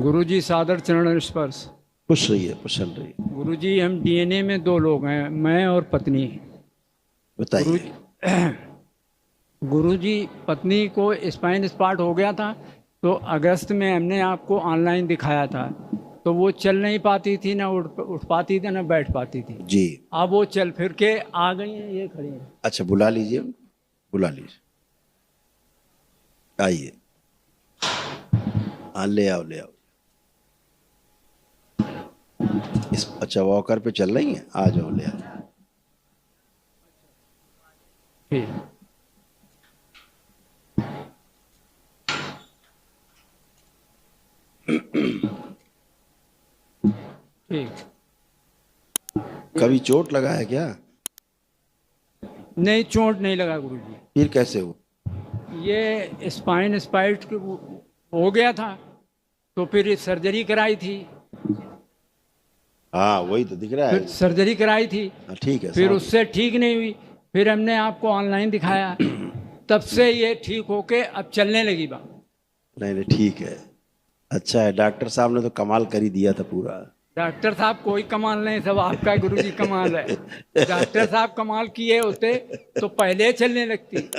गुरुजी सादर चरण स्पर्श। खुश रहिए, प्रसन्न रहिए। गुरुजी हम डीएनए में दो लोग हैं, मैं और पत्नी। बताइए। गुरुजी पत्नी को स्पाइन स्पॉट हो गया था, तो अगस्त में हमने आपको ऑनलाइन दिखाया था, तो वो चल नहीं पाती थी, ना उठ पाती थी, ना बैठ पाती थी। जी। अब वो चल फिर के आ गई हैं, ये खड़ी हैं। अच्छा, बुला लीजिए, बुला लीजिए, आइए। हाँ, ले आओ, ले आओ। अच्छा, वॉकर पे चल रही हैं, आ जाओ, ले आओ। ठीक ठीक। कभी चोट लगा है क्या? नहीं, चोट नहीं लगा गुरुजी। फिर कैसे हो? ये स्पाइन स्पाइट हो गया था, तो फिर सर्जरी कराई थी। हाँ, वही तो दिख रहा फिर है। सर्जरी कराई थी, हाँ, ठीक है। फिर उससे ठीक नहीं हुई, फिर हमने आपको ऑनलाइन दिखाया, तब से ये ठीक होके अब चलने लगी बात। नहीं नहीं, ठीक है, अच्छा है। डॉक्टर साहब ने तो कमाल कर ही दिया था पूरा। डॉक्टर साहब कोई कमाल नहीं, सब आपका गुरुजी कमाल है। डॉक्टर साहब कमाल किए होते तो पहले चलने लगती,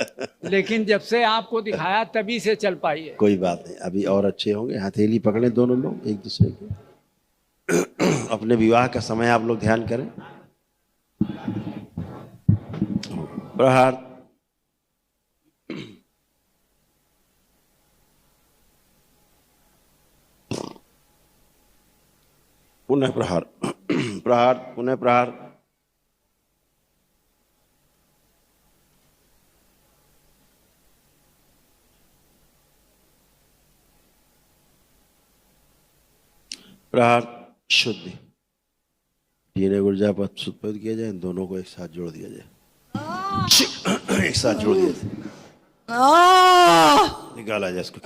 लेकिन जब से आपको दिखाया तभी से चल पाई है। कोई बात नहीं, अभी और अच्छे होंगे। हथेली पकड़े दोनों लोग एक दूसरे के। अपने विवाह का समय आप लोग ध्यान करें। प्रहार। पुनः प्रहार। प्रहार, पुनः प्रहार। प्रहार। शुद्धि। डीएनए ऊर्जा पर उत्पन्न किया जाए, इन दोनों को एक साथ जोड़ दिया जाए। एक साथ जोड़ दिया जाए, निकाला जाए इसको।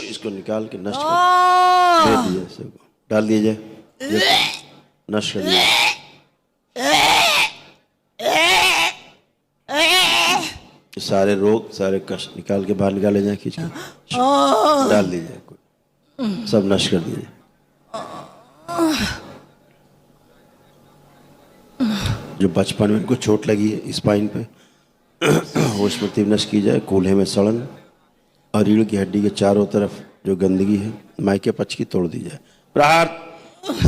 इसको निकाल के नष्ट कर दे दिया, इसको डाल दिया जाए, नष्ट कर दिया। सारे रोग, सारे कष्ट निकाल के बाहर निकाले जाए, खींच के डाल दीजिए, सब नष्ट कर दीजिए। जो बचपन में इनको चोट लगी है स्पाइन पे, वो स्मृति नष्ट की जाए। कूल्हे में सड़न और रीढ़ की हड्डी के चारों तरफ जो गंदगी है, माइके पच की तोड़ दी जाए। प्रहार।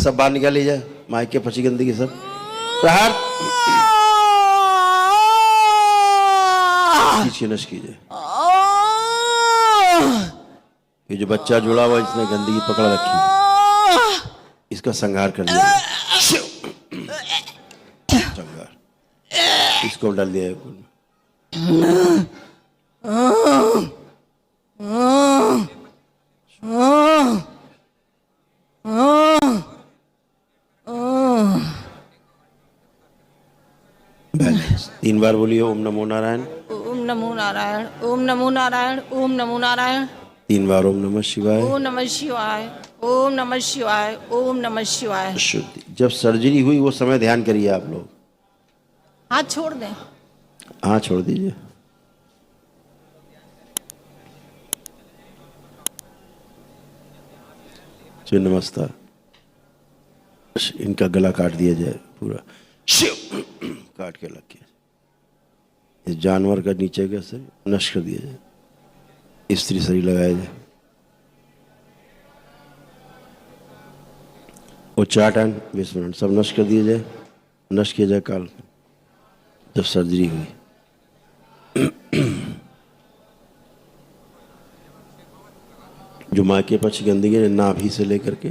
सब बाहर निकाल ली जाए, माइके पची गंदगी सब। प्रहार। खींच नष्ट कीजिए। ये जो बच्चा जुड़ा हुआ, इसने गंदगी पकड़ रखी है, इसका संहार कर दिया। संहार। इसको डाल दिया है। बैलेंस। 3 बार बोलिए ओम नमो नारायण। ओम नमो नारायण, ओम नमो नारायण, ओम नमो नारायण। 3 बार ओम नमः शिवाय। ओम नमः शिवाय, ओम नमः शिवाय, ओम नमः शिवाय। शुद्धि। जब सर्जरी हुई वो समय ध्यान करिए आप लोग। हाथ छोड़ दें। हाँ, छोड़ दीजिए। जी, नमस्कार। इनका गला काट दिया जाए पूरा, काट के लग के। इस जानवर का नीचे का शरीर नष्ट कर दिया जाए, स्त्री शरीर लगाया जाए। उच्चाटन, 20 मिनट सब नष्ट कर दिया जाए, नष्ट किया जाए काल जब सर्जरी हुई। जो माँ के पक्ष गंदगी ने नाभि से लेकर के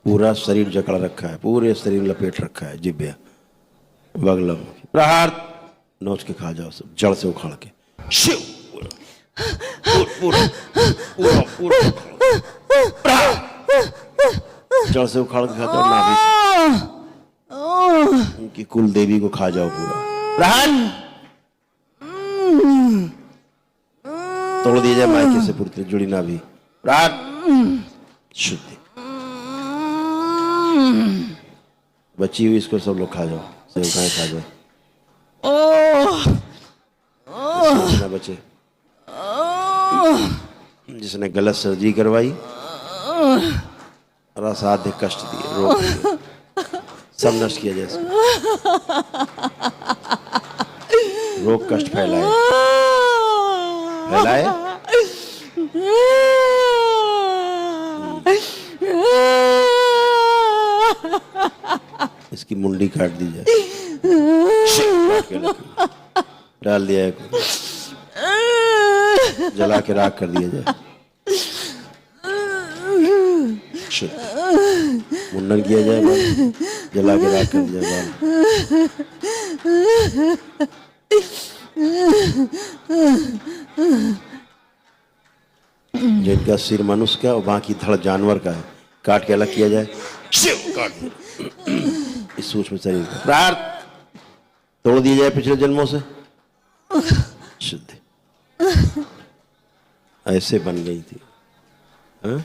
पूरा शरीर जकड़ रखा है, पूरे शरीर लपेट रखा है, जिब्या बगलम। प्रहार। नोच के खा जाओ सब, जड़ से उखाड़ के। शिव। पूरा पूरा पूरा जड़ से उखाड़ के खा जाओ, नाभि से उनकी कुल देवी को खा जाओ पूरा। प्रहार। तोड़ दिया जाए मायके से पूरी जुड़ी नाभि। प्रहार। शुद्धि। बची हुई इसको सब लोग खा जाओ, सेवकाएं खा जाओ, ना बचे। जिसने गलत सर्जरी करवाई और असाध्य कष्ट दिए, रोग दिए, सब नष्ट किया जैसे रोग कष्ट फैलाए फैलाए इसकी मुंडी काट दी जाए, काट के लकड़ी डाल दिया है, जला के राख कर दिया जाए, मुंडन किया जाए, जला के राख कर दिया जाए। जिनका सिर मनुष्य का और बाकी धड़ जानवर का है, काट के अलग किया जाए, काट इस सूक्ष्म शरीर का प्रार्थ तोड़ दिया जाए पिछले जन्मों से, शुद्ध ऐसे बन गई थी। हाँ?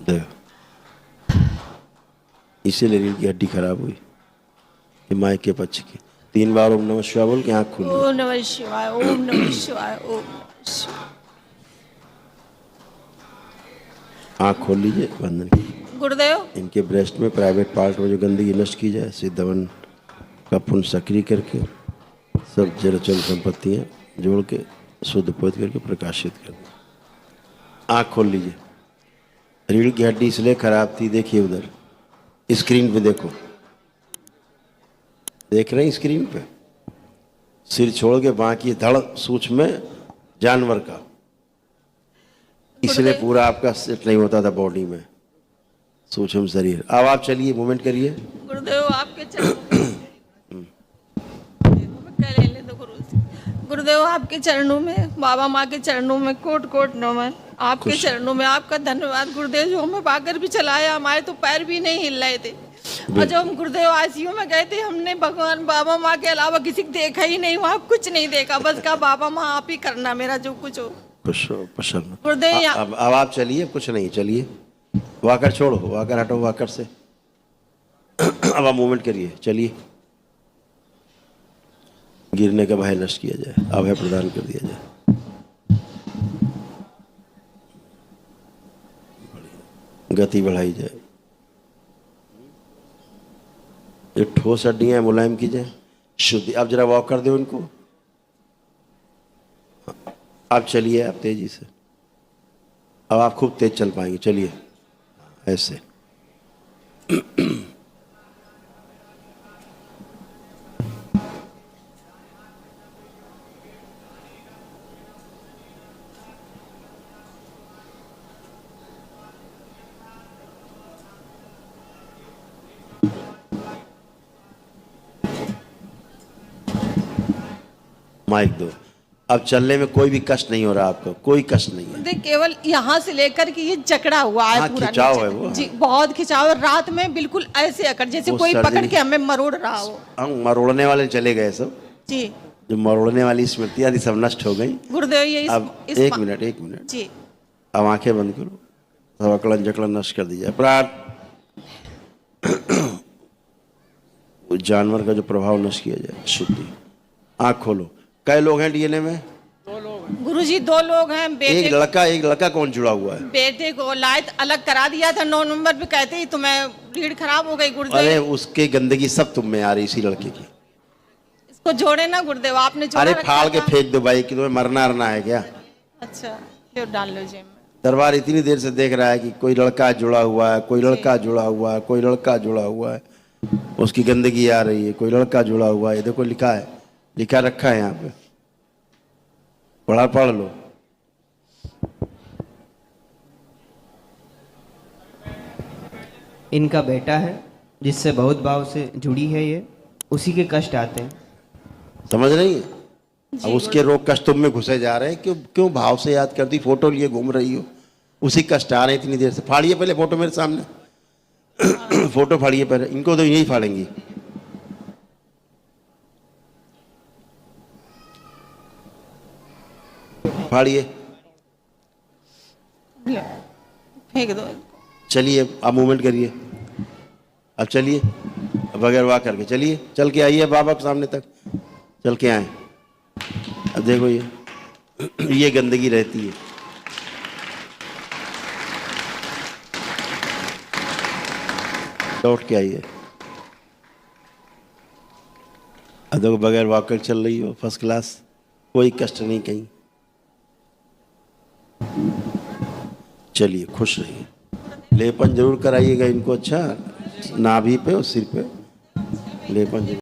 देखो इसीलिए रीढ़ की हड्डी खराब हुई, माय के पक्ष की। 3 बार ओम नमः शिवाय बोल के आंख खुली। ओम नमः शिवाय, ओम नमः शिवाय, ओम नमः शिवाय। आंख खोल लीजिए, बंधन कीजिए। गुरुदेव इनके ब्रेस्ट में प्राइवेट पार्ट में जो गंदगी नष्ट की जाए, सिद्धवन का पुण्य सक्रिय करके सब जड़ संपत्तियां जोड़ के शुद्ध पवित्र करके प्रकाशित कर दें। आंख खोल लीजिए। रीढ़ की हड्डी इसलिए खराब थी, देखिए उधर स्क्रीन पे देखो, देख रहे हैं स्क्रीन पे, सिर छोड़ के बाकी धड़ सूक्ष्म में जानवर का, इसलिए पूरा आपका सेट नहीं होता था बॉडी में, सूक्ष्म शरीर। अब आप चलिए, मूवमेंट करिए। गुरुदेव आपके गुरुदेव आपके चरणों में, बाबा माँ के चरणों में कोट कोट नमन। आपके चरणों में आपका धन्यवाद गुरुदेव, जो हमें पाकर भी चलाया। हमारे तो पैर भी नहीं हिल रहे थे, और जब हम गुरुदेव आईसीयू में गए थे, हमने भगवान बाबा माँ के अलावा किसी को देखा ही नहीं, वहाँ कुछ नहीं देखा, बस कहा बाबा माँ आप ही करना मेरा जो कुछ हो। प्रसन्न गुरुदेव अब आप चलिए, कुछ नहीं, चलिए, वाकर छोड़ो, वाकर हटो वाकर से। अब आप मूवमेंट करिए, चलिए। गिरने का भय नष्ट किया जाए, अभय प्रदान कर दिया जाए। गति बढ़ाई जाए, जो ठोस हड्डियां हैं मुलायम की जाए, शुद्धि। अब जरा वॉक कर दो इनको। आप चलिए, आप तेजी से, अब आप खूब तेज चल पाएंगे, चलिए ऐसे। माइक दो। अब चलने में कोई भी कष्ट नहीं हो रहा आपको, कोई कष्ट नहीं है। केवल यहाँ से लेकर के ये जकड़ा हुआ है, पूरा खिंचाव है वो, जी बहुत खिंचाव है। रात में बिल्कुल ऐसे अकड़ जैसे कोई पकड़ के हमें मरोड़ रहा हो। हम मरोड़ने वाले चले गए सब जी, जो मरोड़ने वाली स्मृति आदि सब नष्ट हो गई। गुरुदेव ये अब एक मिनट जी, अब आंखें बंद करो, सब अकड़न जकड़न नष्ट कर दी जाए। प्रार्थ जानवर का जो प्रभाव नष्ट किया जाए, शुद्धि। आंख खोलो। कई लोग हैं डीएनए में? 2 लोग हैं। गुरुजी 2 लोग हैं। एक लड़का कौन जुड़ा हुआ है? बेटे को लायत अलग करा दिया था 9 नंबर पे, कहते ही तुम्हें रीढ़ खराब हो गई गुरुदेव। अरे उसके गंदगी सब तुम में आ रही, इसी लड़के की। इसको जोड़े ना गुरुदेव, आपने जोड़ा। अरे फाड़ के फेंक दो भाई, कि तुम्हें मरना है क्या? अच्छा, क्यों डाल लो जेब में। दरबार इतनी देर से देख रहा है कि कोई लड़का जुड़ा हुआ है, कोई लड़का जुड़ा हुआ है, कोई लड़का जुड़ा हुआ है, उसकी गंदगी आ रही है, कोई लड़का जुड़ा हुआ है। देखो लिखा है, लिखा रखा है यहाँ पे, पढ़ लो। इनका बेटा है जिससे बहुत भाव से जुड़ी है ये, उसी के कष्ट आते हैं। समझ रही है? अब उसके रोग कष्ट तुम में घुसे जा रहे हैं। क्यों भाव से याद करती, फोटो लिए घूम रही हो, उसी कष्ट आ रहे हैं इतनी देर से। फाड़िए पहले फोटो मेरे सामने। फोटो फाड़िए पहले, इनको तो यही फाड़ेंगी। फाड़िए, फेंक दो। चलिए आप मूवमेंट करिए। अब चलिए, बगैर वाह करके चलिए, चल के आइए बाबा के सामने तक, चल के आए। अब देखो ये ये गंदगी रहती है। लौट के आइए। अदो बगैर वॉकर चल रही हो, फर्स्ट क्लास, कोई कष्ट नहीं कहीं। चलिए, खुश रहिए। लेपन जरूर कराइएगा इनको, अच्छा नाभि पे और सिर पे लेपन जरूर।